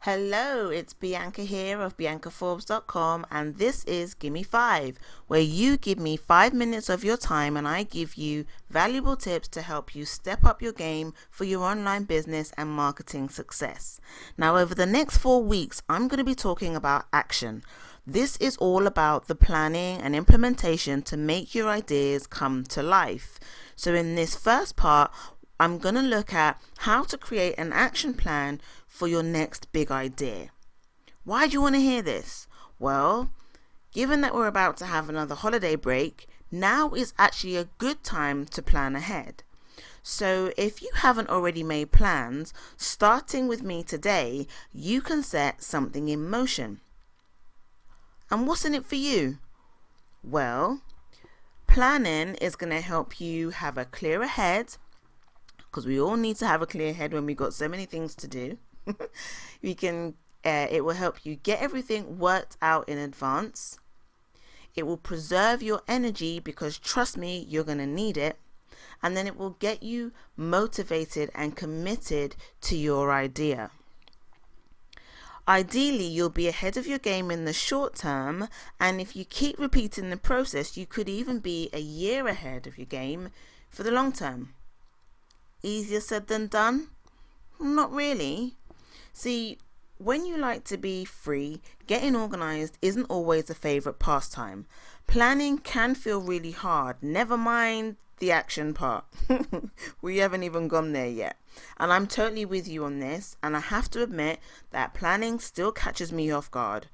Hello, it's Bianca here of BiancaForbes.com, and this is Gimme 5, where you give me 5 minutes of your time and I give you valuable tips to help you step up your game for your online business and marketing success. Now, over the next 4 weeks, I'm going to be talking about action. This is all about the planning and implementation to make your ideas come to life. So in this first part, I'm going to look at how to create an action plan for your next big idea. Why do you want to hear this? Well, given that we're about to have another holiday break, now is actually a good time to plan ahead. So if you haven't already made plans, starting with me today, you can set something in motion. And what's in it for you? Well, planning is going to help you have a clearer head, because we all need to have a clear head when we've got so many things to do. It will help you get everything worked out in advance. It will preserve your energy because trust me, you're going to need it. And then it will get you motivated and committed to your idea. Ideally, you'll be ahead of your game in the short term, and if you keep repeating the process, you could even be a year ahead of your game for the long term. Easier said than done? Not really. See, when you like to be free, getting organized isn't always a favorite pastime. Planning can feel really hard, never mind the action part. We haven't even gone there yet. And I'm totally with you on this, and I have to admit that planning still catches me off guard.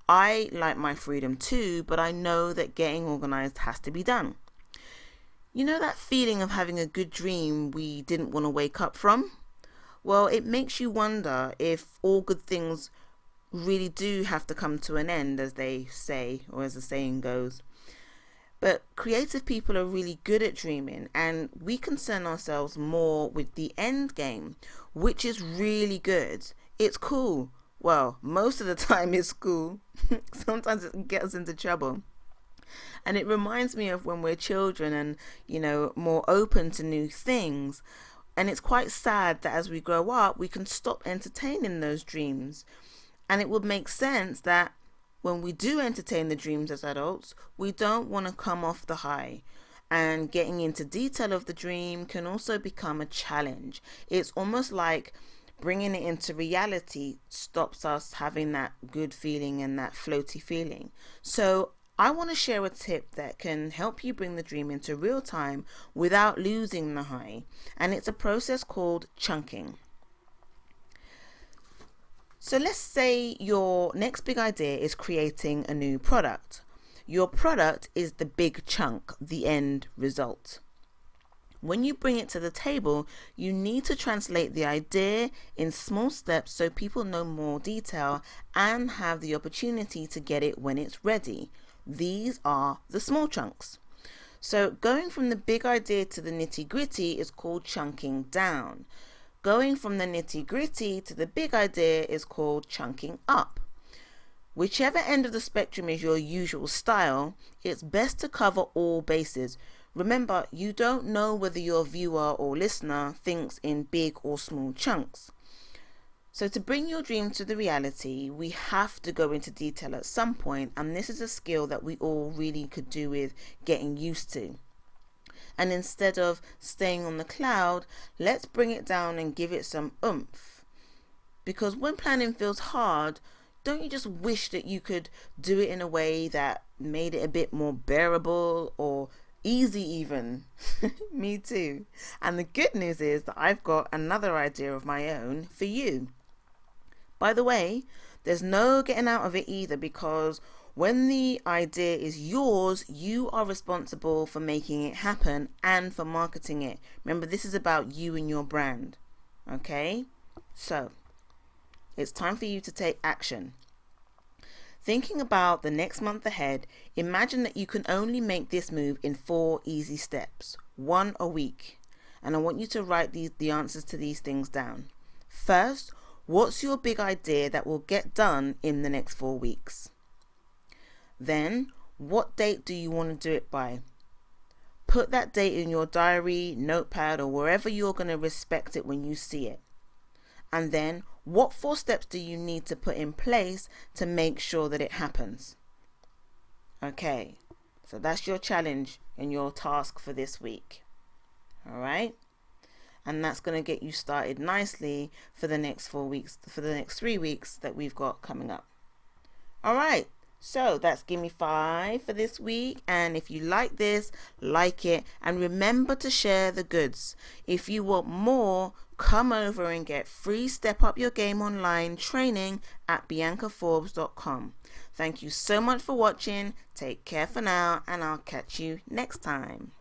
I like my freedom too, but I know that getting organized has to be done. You know that feeling of having a good dream we didn't want to wake up from? Well, it makes you wonder if all good things really do have to come to an end, as they say, or as the saying goes. But creative people are really good at dreaming, and we concern ourselves more with the end game, which is really good. It's cool. Well, most of the time it's cool. Sometimes it can get us into trouble. And it reminds me of when we're children and, more open to new things. And it's quite sad that as we grow up, we can stop entertaining those dreams. And it would make sense that when we do entertain the dreams as adults, we don't want to come off the high. And getting into detail of the dream can also become a challenge. It's almost like bringing it into reality stops us having that good feeling and that floaty feeling. So I want to share a tip that can help you bring the dream into real time without losing the high. And it's a process called chunking. So let's say your next big idea is creating a new product. Your product is the big chunk, the end result. When you bring it to the table, you need to translate the idea in small steps so people know more detail and have the opportunity to get it when it's ready. These are the small chunks. So going from the big idea to the nitty-gritty is called chunking down. Going from the nitty-gritty to the big idea is called chunking up. Whichever end of the spectrum is your usual style, it's best to cover all bases. Remember, you don't know whether your viewer or listener thinks in big or small chunks. So to bring your dream to the reality, we have to go into detail at some point, and this is a skill that we all really could do with getting used to. And instead of staying on the cloud, let's bring it down and give it some oomph. Because when planning feels hard, don't you just wish that you could do it in a way that made it a bit more bearable or easy even? Me too. And the good news is that I've got another idea of my own for you. By the way, there's no getting out of it either, because when the idea is yours, you are responsible for making it happen and for marketing it. Remember, this is about you and your brand. Okay? So, it's time for you to take action. Thinking about the next month ahead, imagine that you can only make this move in 4 easy steps, 1 a week. And I want you to write the answers to these things down. First, what's your big idea that will get done in the next 4 weeks? Then, what date do you want to do it by? Put that date in your diary, notepad, or wherever you're going to respect it when you see it. And then what 4 steps do you need to put in place to make sure that it happens? Okay, so that's your challenge and your task for this week. All right. And that's going to get you started nicely for the next 4 weeks, for the next 3 weeks that we've got coming up. All right. So that's Gimme 5 for this week. And if you like this, like it. And remember to share the goods. If you want more, come over and get free Step Up Your Game online training at biancaforbes.com. Thank you so much for watching. Take care for now, and I'll catch you next time.